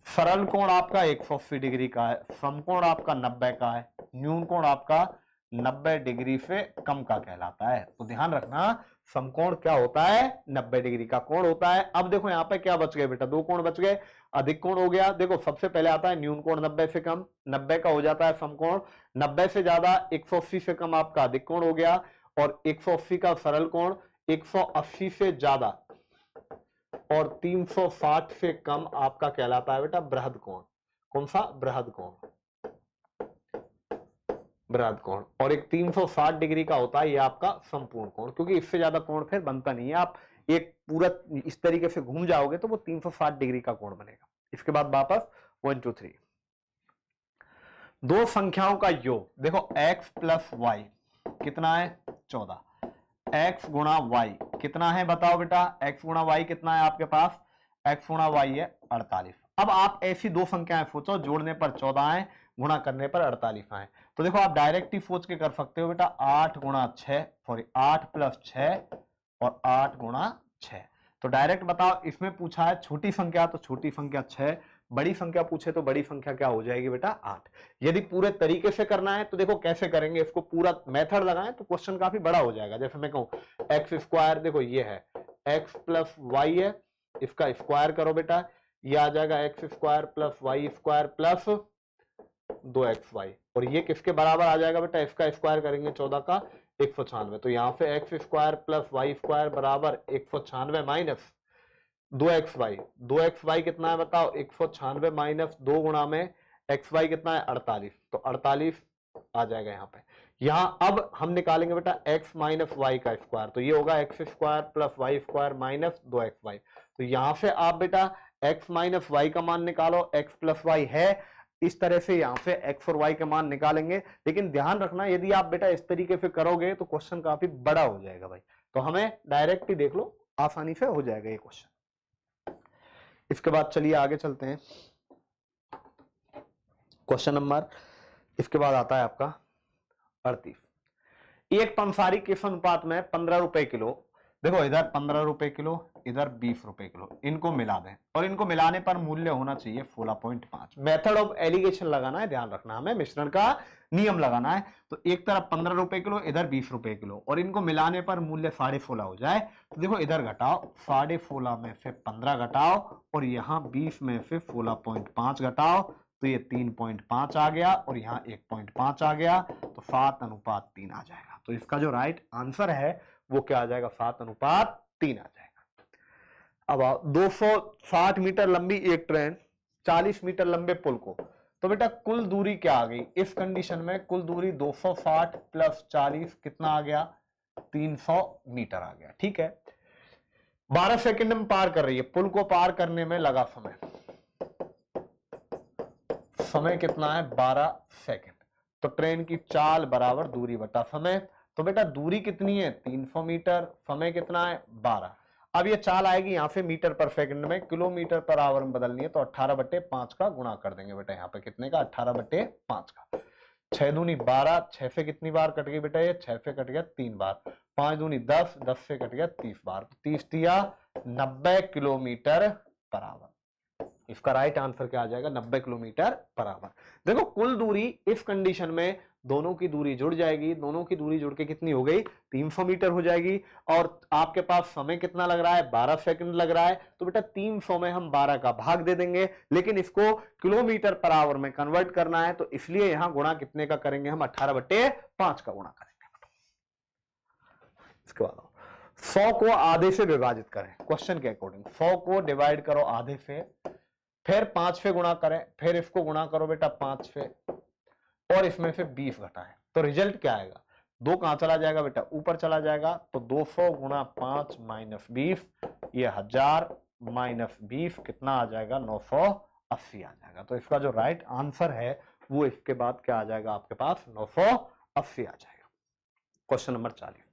सरल कोण आपका 180 डिग्री का है, समकोण आपका 90 का है, न्यून कोण आपका 90 डिग्री से कम का कहलाता है। तो ध्यान रखना समकोण क्या होता है 90 डिग्री का कोण होता है। अब देखो यहाँ पे क्या बच गए बेटा, 2 कोण बच गए, अधिक कोण हो गया। देखो सबसे पहले आता है न्यून कोण 90 से कम, 90 का हो जाता है समकोण, 90 से ज्यादा 180 से कम आपका अधिक कोण हो गया, और 180 का सरल कोण, 180 से ज्यादा और 360 से कम आपका कहलाता है बेटा बृहद कोण। कौन सा बृहद कोण, बृहद कोण। और एक 360 डिग्री का होता है ये आपका संपूर्ण कोण, क्योंकि इससे ज्यादा कोण फिर बनता नहीं है। आप एक पूरा इस तरीके से घूम जाओगे तो वो 360 डिग्री का कोण बनेगा। इसके बाद वापस 1 2 3, दो संख्याओं का योग, देखो x प्लस वाई कितना है 14, x गुणा वाई कितना है बताओ बेटा, x गुणा वाई कितना है आपके पास, x गुणा वाई है 48। अब आप ऐसी दो संख्याएं सोचो, जोड़ने पर 14 है, गुणा करने पर 48 आए। तो देखो आप डायरेक्ट ही सोच के कर सकते हो बेटा, 8 गुणा 6 सॉरी 8 प्लस 6 और 8 गुणा 6। तो डायरेक्ट बताओ, इसमें पूछा है छोटी संख्या तो छोटी संख्या 6, बड़ी संख्या पूछे तो बड़ी संख्या क्या हो जाएगी बेटा 8। यदि पूरे तरीके से करना है तो देखो कैसे करेंगे, इसको पूरा मेथड लगाएं तो क्वेश्चन काफी बड़ा हो जाएगा। जैसे मैं कहूं एक्स स्क्वायर, देखो ये है एक्स प्लस वाई है, इसका स्क्वायर करो बेटा, ये आ जाएगा x square plus y square plus 2xy, और ये किसके बराबर आ जाएगा बेटा, इसका स्क्वायर करेंगे 14 का 196। तो यहां से x square plus y square बराबर 196 माइनस 2xy, 2xy कितना है बताओ 196 माइनस 2 गुणा में xy कितना है 48, तो 48 आ जाएगा यहाँ पे। यहाँ अब हम निकालेंगे बेटा x माइनस वाई का स्क्वायर, तो ये होगा x square plus y square minus 2xy। तो यहां से आप बेटा x माइनस वाई का मान निकालो, x प्लस वाई है, इस तरह से यहां से x और y का मान निकालेंगे। लेकिन ध्यान रखना यदि आप बेटा इस तरीके से करोगे तो क्वेश्चन काफी बड़ा हो जाएगा भाई, तो हमें डायरेक्ट ही देख लो, आसानी से हो जाएगा ये क्वेश्चन। इसके बाद चलिए आगे चलते हैं, क्वेश्चन नंबर इसके बाद आता है आपका 38। एक पंसारी किस अनुपात में 15 रुपए किलो देखो इधर 15 रुपए किलो, इधर 20 रुपए किलो, इनको मिला दें और इनको मिलाने पर मूल्य होना चाहिए 16.5। मेथड ऑफ एलिगेशन लगाना है, ध्यान रखना, हमें मिश्रण का नियम लगाना है। तो एक तरफ 15 रुपए किलो, इधर 20 रुपए किलो, और इनको मिलाने पर मूल्य 16.5 हो जाए। तो देखो इधर घटाओ, 16.5 में से 15 घटाओ और यहाँ 20 में से 16.5 घटाओ, तो ये 3.5 आ गया और यहाँ 1.5 आ गया, तो 7:3 आ जाएगा। तो इसका जो राइट आंसर है वो क्या आ जाएगा, 7:3 आ जाएगा। अब 260 मीटर लंबी एक ट्रेन 40 मीटर लंबे पुल को, तो बेटा कुल दूरी क्या आ गई इस कंडीशन में, कुल दूरी 260 प्लस 40 कितना आ गया, 300 मीटर आ गया। ठीक है, 12 सेकंड में पार कर रही है, पुल को पार करने में लगा समय, समय कितना है 12 सेकंड। तो ट्रेन की चाल बराबर दूरी बटा समय। तो बेटा दूरी कितनी है 300 मीटर, समय कितना है 12। अब ये चाल आएगी यहां से मीटर पर सेकंड में, किलोमीटर पर आवर में बदलनी है, तो 18/5 का गुणा कर देंगे बेटा, यहाँ पे कितने का 18/5 का। 6 दूनी 12, 6 से कितनी बार कट गई बेटा, ये 6 से कट गया 3 बार, 5 दूनी 10, 10 से कट गया 30 बार, 30 दिया 90 किलोमीटर पर आवर। इसका राइट आंसर क्या आ जाएगा, 90 किलोमीटर पर आवर। देखो कुल दूरी इस कंडीशन में दोनों की दूरी जुड़ जाएगी, दोनों की दूरी जुड़ के कितनी हो गई 300 मीटर हो जाएगी, और आपके पास समय कितना लग रहा है 12 सेकंड लग रहा है। तो बेटा 300 में हम 12 का भाग दे देंगे, लेकिन इसको किलोमीटर पर आवर में कन्वर्ट करना है, तो इसलिए यहां गुणा कितने का करेंगे हम 18/5 का गुणा करेंगे। इसके बाद 100 को आधे से विभाजित करें, क्वेश्चन के अकॉर्डिंग 100 को डिवाइड करो आधे से, फिर 5 से गुणा करें, फिर इसको गुणा करो बेटा 5 से, और इसमें से 20 घटाएं, तो रिजल्ट क्या आएगा, 2 कहां चला जाएगा बेटा ऊपर चला जाएगा, तो 200 गुणा 5 माइनस 20, ये 1000 माइनस 20 कितना आ जाएगा 980 आ जाएगा। तो इसका जो राइट आंसर है वो इसके बाद क्या आ जाएगा आपके पास 980 आ जाएगा। क्वेश्चन नंबर 40,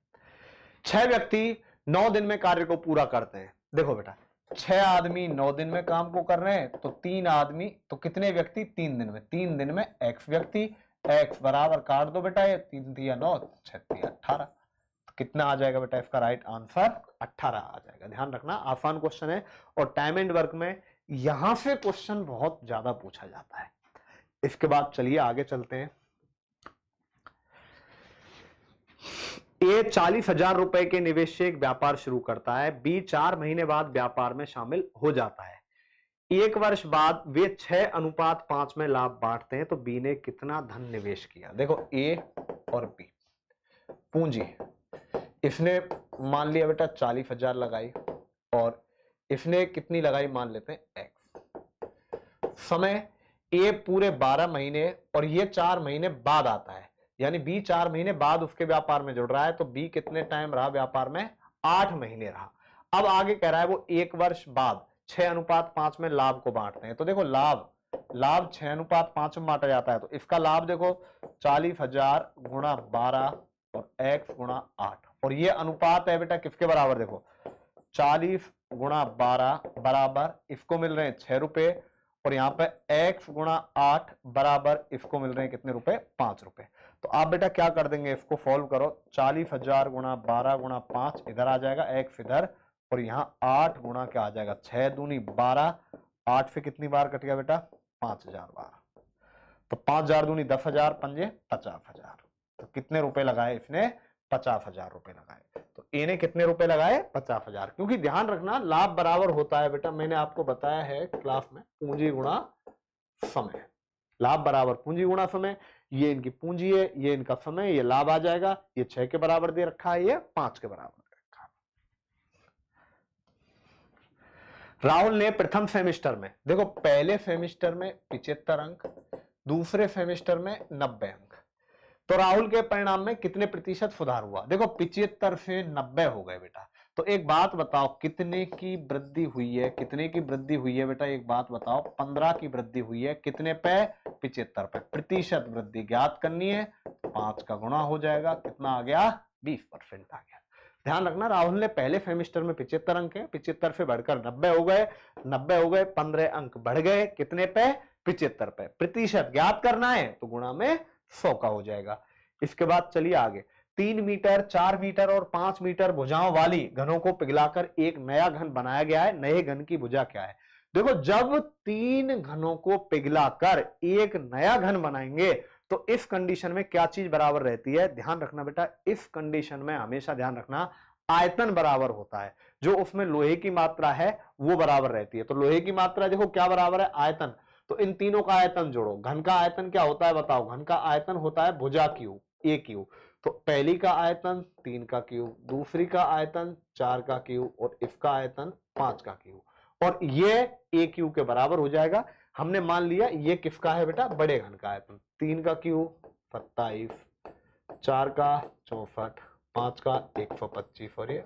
6 व्यक्ति 9 दिन में कार्य को पूरा करते हैं। देखो बेटा 6 आदमी 9 दिन में काम को कर रहे हैं, तो 3 आदमी, तो कितने व्यक्ति 3 दिन में, 3 दिन में x व्यक्ति, x बराबर काट दो बेटा, ये 3 दिया 9, 6 दिया 18, तो कितना आ जाएगा बेटा इसका राइट आंसर 18 आ जाएगा। ध्यान रखना आसान क्वेश्चन है, और टाइम एंड वर्क में यहां से क्वेश्चन बहुत ज्यादा पूछा जाता है। इसके बाद चलिए आगे चलते हैं। ए 40,000 रुपए के निवेश से एक व्यापार शुरू करता है, बी 4 महीने बाद व्यापार में शामिल हो जाता है, 1 वर्ष बाद वे 6:5 में लाभ बांटते हैं, तो बी ने कितना धन निवेश किया। देखो ए और बी पूंजी, इसने मान लिया बेटा 40,000 लगाई, और इसने कितनी लगाई मान लेते हैं x। समय ए पूरे 12 महीने और ये 4 महीने बाद आता है, यानी बी 4 महीने बाद उसके व्यापार में जुड़ रहा है, तो बी कितने टाइम रहा व्यापार में 8 महीने रहा। अब आगे कह रहा है वो 1 वर्ष बाद 6:5 में लाभ को बांटते हैं, तो देखो लाभ 6:5 में बांटा जाता है, तो इसका लाभ देखो 40,000 गुणा 12 और x गुणा 8, और ये अनुपात है बेटा किसके बराबर, देखो 40 गुणा 12 बराबर इसको मिल रहे हैं 6 रुपए, और यहाँ पे x गुणा 8 बराबर इसको मिल रहे हैं कितने रुपए 5 रुपए। तो आप बेटा क्या कर देंगे, इसको सॉल्व करो, 40,000 गुणा 12 गुणा 5 इधर आ जाएगा, x इधर, और यहाँ 8 गुणा क्या आ जाएगा 6 दूनी 12, 8 से कितनी बार कट गया बेटा 5,000 बार, तो 5,000 दूनी 10,000, पंजे 50,000, तो कितने रुपए लगाए इसने 50,000 रुपए लगाए। तो ए ने कितने रुपए लगाए 50,000, क्योंकि ध्यान रखना लाभ बराबर होता है बेटा, मैंने आपको बताया है क्लास में पूंजी गुणा समय, लाभ बराबर पूंजी गुणा समय, ये इनकी पूंजी है, ये इनका समय, ये लाभ आ जाएगा, ये 6 के बराबर दे रखा है, ये 5 के बराबर दे रखा है। राहुल ने प्रथम सेमेस्टर में, देखो पहले सेमेस्टर में 75 अंक, दूसरे सेमेस्टर में 90 अंक, तो राहुल के परिणाम में कितने प्रतिशत सुधार हुआ। देखो 75 से 90 हो गए बेटा, तो एक बात बताओ कितने की वृद्धि हुई है, कितने की वृद्धि हुई है बेटा, एक बात बताओ 15 की वृद्धि हुई है, कितने पे 75 पे, प्रतिशत वृद्धि ज्ञात करनी है, 5 का गुणा हो जाएगा, कितना आ गया 20% आ गया। ध्यान रखना राहुल ने पहले सेमेस्टर में 75 अंक है, 75 से बढ़कर 90 हो गए, 90 हो गए, 15 अंक बढ़ गए, कितने पे 75 पे, प्रतिशत ज्ञात करना है तो गुणा में 100 का हो जाएगा। इसके बाद चलिए आगे, 3 मीटर, 4 मीटर और 5 मीटर भुजाओं वाली घनों को पिघलाकर एक नया घन बनाया गया है। नए घन की भुजा क्या है? देखो, जब 3 घनों को पिघलाकर एक नया घन बनाएंगे तो इस कंडीशन में क्या चीज बराबर रहती है? ध्यान रखना बेटा, इस कंडीशन में हमेशा ध्यान रखना आयतन बराबर होता है। जो उसमें लोहे की मात्रा है वो बराबर रहती है। तो लोहे की मात्रा देखो क्या बराबर है? आयतन। तो इन तीनों का आयतन जोड़ो। घन का आयतन क्या होता है बताओ? घन का आयतन होता है भुजा क्यू, ए क्यू। तो पहली का आयतन 3 का क्यूब, दूसरी का आयतन 4 का क्यूब और इसका आयतन 5 का क्यूब, और ये ए क्यूब के बराबर हो जाएगा। हमने मान लिया ये किसका है बेटा? बड़े घन का आयतन। 3 का क्यूब 27, 4 का 64, 5 का 125 और ये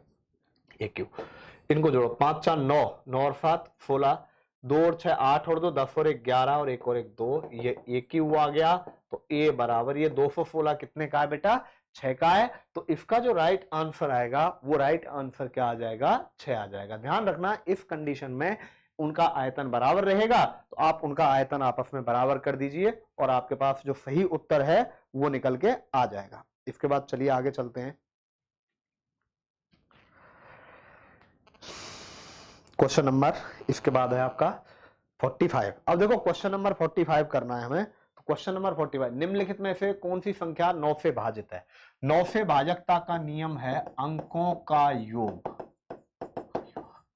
ए क्यूब। इनको जोड़ो, 5 4 9, 9 और 7 16, 2 और 6 8 और 2 10 और 1 11 और 1 और 1 2, ये ए क्यूब आ गया। तो ए बराबर ये 216 कितने का है बेटा? 6 का है। तो इसका जो राइट आंसर आएगा वो राइट आंसर क्या आ जाएगा? 6 आ जाएगा। ध्यान रखना, इस कंडीशन में उनका आयतन बराबर रहेगा तो आप उनका आयतन आपस में बराबर कर दीजिए और आपके पास जो सही उत्तर है वो निकल के आ जाएगा। इसके बाद चलिए आगे चलते हैं। क्वेश्चन नंबर इसके बाद है आपका 45। अब देखो क्वेश्चन नंबर 45 करना है हमें। तो क्वेश्चन नंबर 45, निम्नलिखित में से कौन सी संख्या 9 से भाजित है? 9 से भाजकता का नियम है अंकों का योग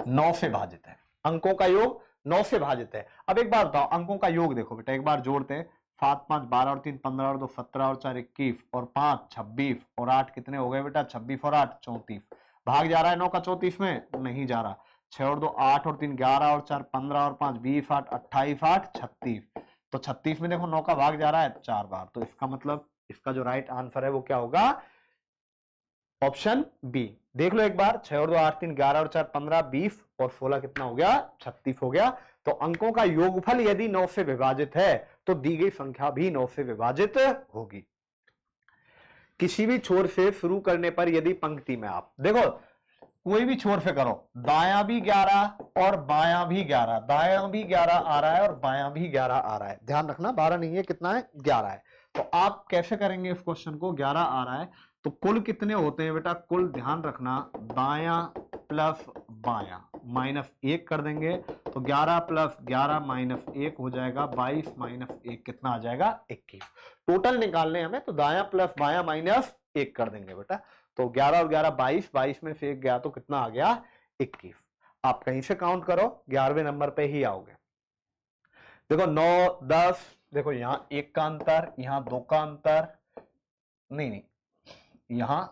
9 से भाजित है। अंकों का योग 9 से भाजित है। अब एक बार बताओ, अंकों का योग देखो बेटा, एक बार जोड़ते हैं। 7 5 12 और 3 15 और 2 17 और 4 21 और 5 26 और 8 कितने हो गए बेटा? 26 और 8 34। भाग जा रहा है 9 का 34 में? नहीं जा रहा। 6 और 2 8 और 3 11 और 4 15 और 5 20 8 28 8 36। तो 36 में देखो 9 का भाग जा रहा है 4 बार। तो इसका मतलब इसका जो राइट आंसर है वो क्या होगा? Option B. देख लो एक बार, 6 और 2 8 3 11 और 4 15 20 और 16 कितना हो गया? 36 हो गया। तो अंकों का योगफल यदि 9 से विभाजित है तो दी गई संख्या भी 9 से विभाजित होगी। किसी भी छोर से शुरू करने पर यदि पंक्ति में आप देखो कोई भी छोर से करो, दायां भी 11 और बायां भी 11, दायां भी 11 आ रहा है और बायां भी 11 आ रहा है। ध्यान रखना 12 नहीं है, कितना है? 11 है। तो आप कैसे करेंगे इस क्वेश्चन को? 11 आ रहा है तो कुल कितने होते हैं बेटा? कुल ध्यान रखना, दायां प्लस बायां माइनस 1 कर देंगे तो 11 प्लस 11 माइनस 1 हो जाएगा 22 माइनस 1 कितना आ जाएगा? 21। टोटल निकालने हमें तो दायां प्लस बायां माइनस 1 कर देंगे बेटा। तो 11 और 11 22, 22 में से 1 गया तो कितना आ गया? 21। आप कहीं से काउंट करो 11वें नंबर पे ही आओगे। देखो 9 10, देखो यहां 1 का अंतर, यहां 2 का अंतर, नहीं यहां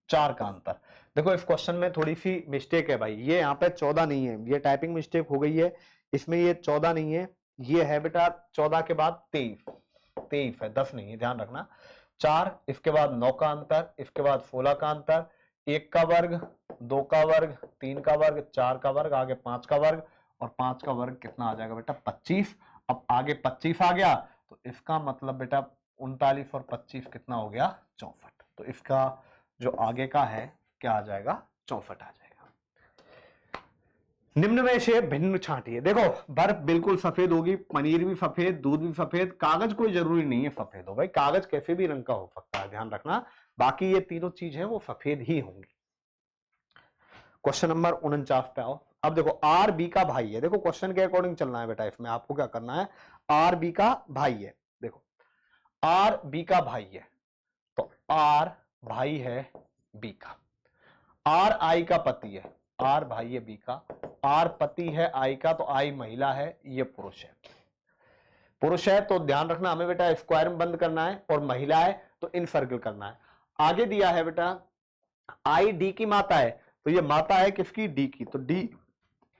4 का अंतर। देखो इस क्वेश्चन में थोड़ी सी मिस्टेक है भाई, ये यहाँ पे 14 नहीं है, ये टाइपिंग मिस्टेक हो गई है। इसमें ये 14 नहीं है, ये है बेटा 14 के बाद 23 है, 10 नहीं है, ध्यान रखना। 4, इसके बाद 9 का अंतर, इसके बाद 16 का अंतर, 1 का वर्ग, 2 का वर्ग, 3 का वर्ग, 4 का वर्ग, आगे 5 का वर्ग और 5 का वर्ग कितना आ जाएगा बेटा? 25। अब आगे 25 आ गया तो इसका मतलब बेटा 39 और 25 कितना हो गया? 64। तो इसका जो आगे का है क्या आ जाएगा? 64 आ जाएगा। निम्न में से भिन्न छांटिए। देखो बर्फ बिल्कुल सफेद होगी, पनीर भी सफेद, दूध भी सफेद, कागज कोई जरूरी नहीं है सफेद हो। भाई कागज कैसे भी रंग का हो सकता है, ध्यान रखना। बाकी ये तीनों चीज है वो सफेद ही होंगी। क्वेश्चन नंबर 49 पे आओ। अब देखो आर बी का भाई है। देखो क्वेश्चन के अकॉर्डिंग चलना है बेटा, इसमें आपको क्या करना है? आर बी का भाई है। देखो आर बी का भाई है तो आर भाई है बी का, आर आई का पति है, आर भाई है बी का, आर पति है आई का, तो आई महिला है, ये पुरुष है। पुरुष है तो ध्यान रखना हमें बेटा स्क्वायर में बंद करना है और महिला है तो इन सर्कल करना है। आगे दिया है बेटा आई डी की माता है, तो ये माता है किसकी? डी की, तो डी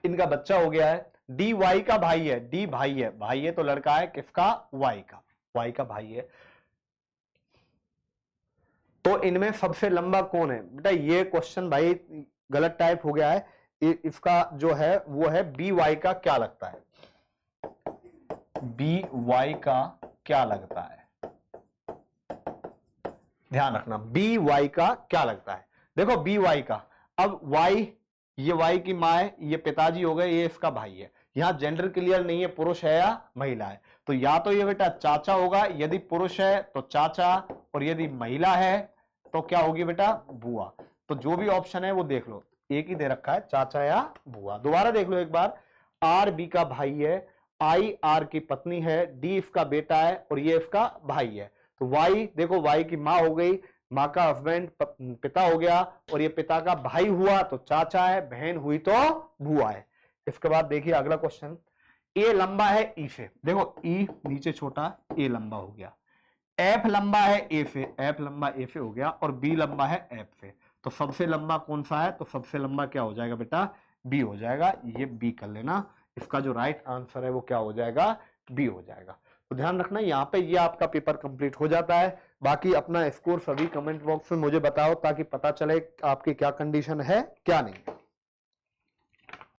इनका बच्चा हो गया है। डी वाई का भाई है, डी भाई है, भाई है तो लड़का है किसका? वाई का, वाई का भाई है। तो इनमें सबसे लंबा कौन है बेटा? ये क्वेश्चन भाई गलत टाइप हो गया है। इसका जो है वो है बी वाई का क्या लगता है? बी वाई का क्या लगता है? ध्यान रखना बी वाई का क्या लगता है। देखो बी वाई का, अब वाई, ये वाई की मां है, ये पिताजी हो गए, ये इसका भाई है। यहां जेंडर क्लियर नहीं है पुरुष है या महिला है, तो या तो ये बेटा चाचा होगा, यदि पुरुष है तो चाचा, और यदि महिला है तो क्या होगी बेटा, बुआ। तो जो भी ऑप्शन है वो देख लो, एक ही दे रखा है, चाचा या बुआ। दोबारा देख लो एक बार, आर बी का भाई है, आई आर की पत्नी है, डी इसका बेटा है और ये इसका भाई है। तो वाई देखो, वाई की माँ हो गई, माँ का हस्बैंड पिता हो गया, और ये पिता का भाई हुआ तो चाचा है, बहन हुई तो बुआ है। इसके बाद देखिए अगला क्वेश्चन, ए लंबा है ई से, देखो ई नीचे छोटा, ए लंबा हो गया, एफ लंबा है ए से, एफ लंबा ए से हो गया, और बी लंबा है एफ से। तो सबसे लंबा कौन सा है, तो सबसे लंबा क्या हो जाएगा बेटा, बी हो जाएगा। ये बी कर लेना, इसका जो राइट आंसर है वो क्या हो जाएगा, बी हो जाएगा। तो ध्यान रखना यहाँ पे ये आपका पेपर कंप्लीट हो जाता है। बाकी अपना स्कोर सभी कमेंट बॉक्स में मुझे बताओ, ताकि पता चले आपकी क्या कंडीशन है क्या नहीं।